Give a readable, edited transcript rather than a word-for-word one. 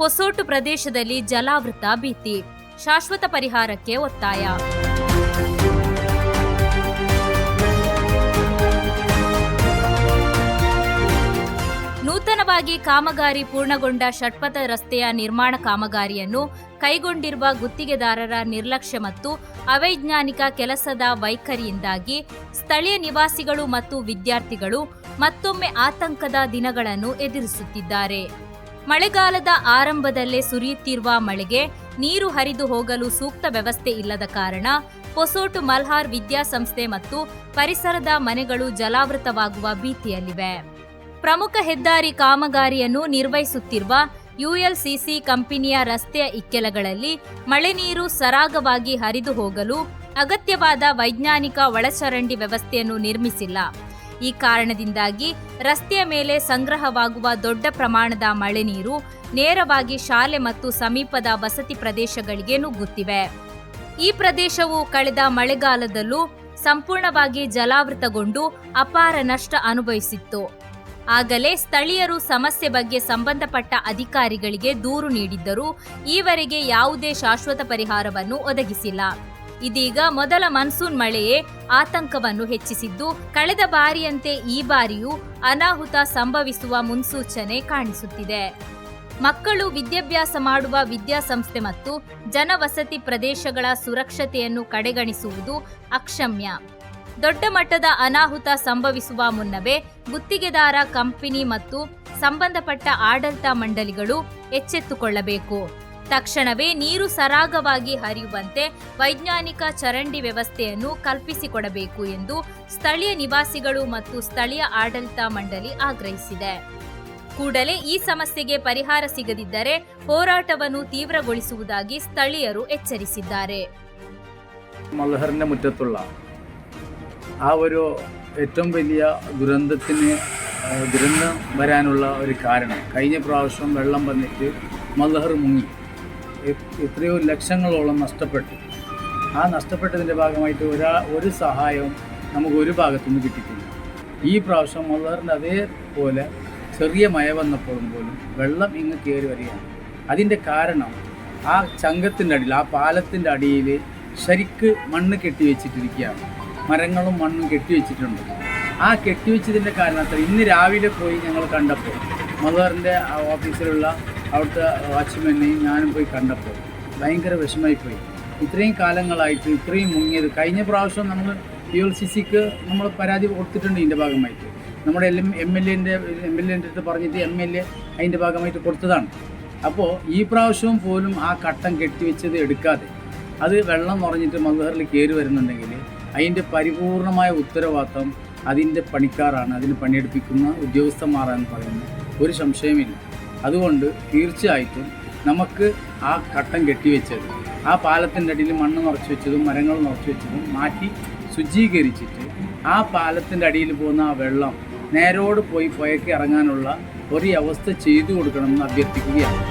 ಪೊಸೋಟು ಪ್ರದೇಶದಲ್ಲಿ ಜಲಾವೃತ ಭೀತಿ, ಶಾಶ್ವತ ಪರಿಹಾರಕ್ಕೆ ಒತ್ತಾಯ. ನೂತನವಾಗಿ ಕಾಮಗಾರಿ ಪೂರ್ಣಗೊಂಡ ಷಟ್ಪಥ ರಸ್ತೆಯ ನಿರ್ಮಾಣ ಕಾಮಗಾರಿಯನ್ನು ಕೈಗೊಂಡಿರುವ ಗುತ್ತಿಗೆದಾರರ ನಿರ್ಲಕ್ಷ್ಯ ಮತ್ತು ಅವೈಜ್ಞಾನಿಕ ಕೆಲಸದ ವೈಖರಿಯಿಂದಾಗಿ ಸ್ಥಳೀಯ ನಿವಾಸಿಗಳು ಮತ್ತು ವಿದ್ಯಾರ್ಥಿಗಳು ಮತ್ತೊಮ್ಮೆ ಆತಂಕದ ದಿನಗಳನ್ನು ಎದುರಿಸುತ್ತಿದ್ದಾರೆ. ಮಳೆಗಾಲದ ಆರಂಭದಲ್ಲೇ ಸುರಿಯುತ್ತಿರುವ ಮಳೆಗೆ ನೀರು ಹರಿದು ಹೋಗಲು ಸೂಕ್ತ ವ್ಯವಸ್ಥೆ ಇಲ್ಲದ ಕಾರಣ ಪೊಸೋಟು ಮಲ್ಹಾರ್ ವಿದ್ಯಾಸಂಸ್ಥೆ ಮತ್ತು ಪರಿಸರದ ಮನೆಗಳು ಜಲಾವೃತವಾಗುವ ಭೀತಿಯಲ್ಲಿವೆ. ಪ್ರಮುಖ ಹೆದ್ದಾರಿ ಕಾಮಗಾರಿಯನ್ನು ನಿರ್ವಹಿಸುತ್ತಿರುವ ಯುಎಲ್ಸಿಸಿ ಕಂಪನಿಯ ರಸ್ತೆಯ ಇಕ್ಕೆಲಗಳಲ್ಲಿ ಮಳೆ ನೀರು ಸರಾಗವಾಗಿ ಹರಿದು ಹೋಗಲು ಅಗತ್ಯವಾದ ವೈಜ್ಞಾನಿಕ ಒಳಚರಂಡಿ ವ್ಯವಸ್ಥೆಯನ್ನು ನಿರ್ಮಿಸಿಲ್ಲ. ಈ ಕಾರಣದಿಂದಾಗಿ ರಸ್ತೆಯ ಮೇಲೆ ಸಂಗ್ರಹವಾಗುವ ದೊಡ್ಡ ಪ್ರಮಾಣದ ಮಳೆ ನೀರು ನೇರವಾಗಿ ಶಾಲೆ ಮತ್ತು ಸಮೀಪದ ವಸತಿ ಪ್ರದೇಶಗಳಿಗೆ ನುಗ್ಗುತ್ತಿವೆ. ಈ ಪ್ರದೇಶವು ಕಳೆದ ಮಳೆಗಾಲದಲ್ಲೂ ಸಂಪೂರ್ಣವಾಗಿ ಜಲಾವೃತಗೊಂಡು ಅಪಾರ ನಷ್ಟ ಅನುಭವಿಸಿತ್ತು. ಆಗಲೇ ಸ್ಥಳೀಯರು ಸಮಸ್ಯೆ ಬಗ್ಗೆ ಸಂಬಂಧಪಟ್ಟ ಅಧಿಕಾರಿಗಳಿಗೆ ದೂರು ನೀಡಿದ್ದರೂ ಈವರೆಗೆ ಯಾವುದೇ ಶಾಶ್ವತ ಪರಿಹಾರವನ್ನು ಒದಗಿಸಿಲ್ಲ. ಇದೀಗ ಮೊದಲ ಮಾನ್ಸೂನ್ ಮಳೆಯೇ ಆತಂಕವನ್ನು ಹೆಚ್ಚಿಸಿದ್ದು, ಕಳೆದ ಬಾರಿಯಂತೆ ಈ ಬಾರಿಯೂ ಅನಾಹುತ ಸಂಭವಿಸುವ ಮುನ್ಸೂಚನೆ ಕಾಣಿಸುತ್ತಿದೆ. ಮಕ್ಕಳು ವಿದ್ಯಾಭ್ಯಾಸ ಮಾಡುವ ವಿದ್ಯಾಸಂಸ್ಥೆ ಮತ್ತು ಜನವಸತಿ ಪ್ರದೇಶಗಳ ಸುರಕ್ಷತೆಯನ್ನು ಕಡೆಗಣಿಸುವುದು ಅಕ್ಷಮ್ಯ. ದೊಡ್ಡ ಮಟ್ಟದ ಅನಾಹುತ ಸಂಭವಿಸುವ ಮುನ್ನವೇ ಗುತ್ತಿಗೆದಾರ ಕಂಪನಿ ಮತ್ತು ಸಂಬಂಧಪಟ್ಟ ಆಡಳಿತ ಮಂಡಳಿಗಳು ಎಚ್ಚೆತ್ತುಕೊಳ್ಳಬೇಕು. ತಕ್ಷಣವೇ ನೀರು ಸರಾಗವಾಗಿ ಹರಿಯುವಂತೆ ವೈಜ್ಞಾನಿಕ ಚರಂಡಿ ವ್ಯವಸ್ಥೆಯನ್ನು ಕಲ್ಪಿಸಿಕೊಡಬೇಕು ಎಂದು ಸ್ಥಳೀಯ ನಿವಾಸಿಗಳು ಮತ್ತು ಸ್ಥಳೀಯ ಆಡಳಿತ ಮಂಡಳಿ ಆಗ್ರಹಿಸಿದೆ. ಕೂಡಲೇ ಈ ಸಮಸ್ಯೆಗೆ ಪರಿಹಾರ സിഗದಿದ್ದರೆ ಹೋರಾಟವನ್ನು ತೀವ್ರಗೊಳಿಸುವುದಾಗಿ ಸ್ಥಳೀಯರು ಎಚ್ಚರಿಸಿದ್ದಾರೆ. മലഹറിന്റെ മുറ്റത്തുള്ള ആ ഒരു ഏറ്റവും വലിയ ദുരന്തം വരാനുള്ള ഒരു കാരണം, കഴിഞ്ഞ പ്രാവശ്യം വെള്ളം വന്നിട്ട് മലഹർ മുങ്ങി എത്രയോ ലക്ഷങ്ങളോളം നഷ്ടപ്പെട്ടു. ആ നഷ്ടപ്പെട്ടതിൻ്റെ ഭാഗമായിട്ട് ഒരു സഹായവും നമുക്ക് ഒരു ഭാഗത്തുനിന്ന് കിട്ടിയിട്ടില്ല. ഈ പ്രാവശ്യം മലഹറിൻ്റെ അതേപോലെ ചെറിയ മഴ വന്നപ്പോഴും പോലും വെള്ളം ഇങ്ങ് കയറി വരികയാണ്. അതിൻ്റെ കാരണം ആ ചങ്കത്തിൻ്റെ അടിയിൽ, ആ പാലത്തിൻ്റെ അടിയിൽ ശരിക്ക് മണ്ണ് കെട്ടിവെച്ചിട്ടിരിക്കുകയാണ്. മരങ്ങളും മണ്ണും കെട്ടിവെച്ചിട്ടുണ്ട്. ആ കെട്ടിവെച്ചതിൻ്റെ കാരണത്താൽ ഇന്ന് രാവിലെ പോയി ഞങ്ങൾ കണ്ടപ്പോൾ, മലഹറിൻ്റെ ഓഫീസിലുള്ള അവിടുത്തെ വാച്ച്മാനെയും ഞാനും പോയി കണ്ടപ്പോൾ ഭയങ്കര വിഷമമായിപ്പോയി. ഇത്രയും കാലങ്ങളായിട്ട് ഇത്രയും മുങ്ങിയത്. കഴിഞ്ഞ പ്രാവശ്യം നമ്മൾ ULCCക്ക് നമ്മൾ പരാതി കൊടുത്തിട്ടുണ്ട്. ഇതിൻ്റെ ഭാഗമായിട്ട് നമ്മുടെ എം എൽ എൻ്റെ അടുത്ത് പറഞ്ഞിട്ട് MLA അതിൻ്റെ ഭാഗമായിട്ട് കൊടുത്തതാണ്. അപ്പോൾ ഈ പ്രാവശ്യവും പോലും ആ കട്ടം കെട്ടിവെച്ചത് എടുക്കാതെ അത് വെള്ളം നിറഞ്ഞിട്ട് മലഹറിൽ കയറി വരുന്നുണ്ടെങ്കിൽ അതിൻ്റെ പരിപൂർണമായ ഉത്തരവാദിത്വം അതിൻ്റെ പണിക്കാരാണ്, അതിന് പണിയെടുപ്പിക്കുന്ന ഉദ്യോഗസ്ഥന്മാരാണെന്ന് പറയുന്നത് ഒരു സംശയമില്ല. അതുകൊണ്ട് തീർച്ചയായിട്ടും നമുക്ക് ആ കട്ടം കെട്ടിവെച്ചത്, ആ പാലത്തിൻ്റെ അടിയിൽ മണ്ണ് നിറച്ച് വെച്ചതും മരങ്ങൾ നിറച്ച് വെച്ചതും മാറ്റി ശുചീകരിച്ചിട്ട് ആ പാലത്തിൻ്റെ അടിയിൽ പോകുന്ന ആ വെള്ളം നേരോട് പോയി പുഴയ്ക്ക് ഇറങ്ങാനുള്ള ഒരു അവസ്ഥ ചെയ്തു കൊടുക്കണമെന്ന് അഭ്യർത്ഥിക്കുകയാണ്.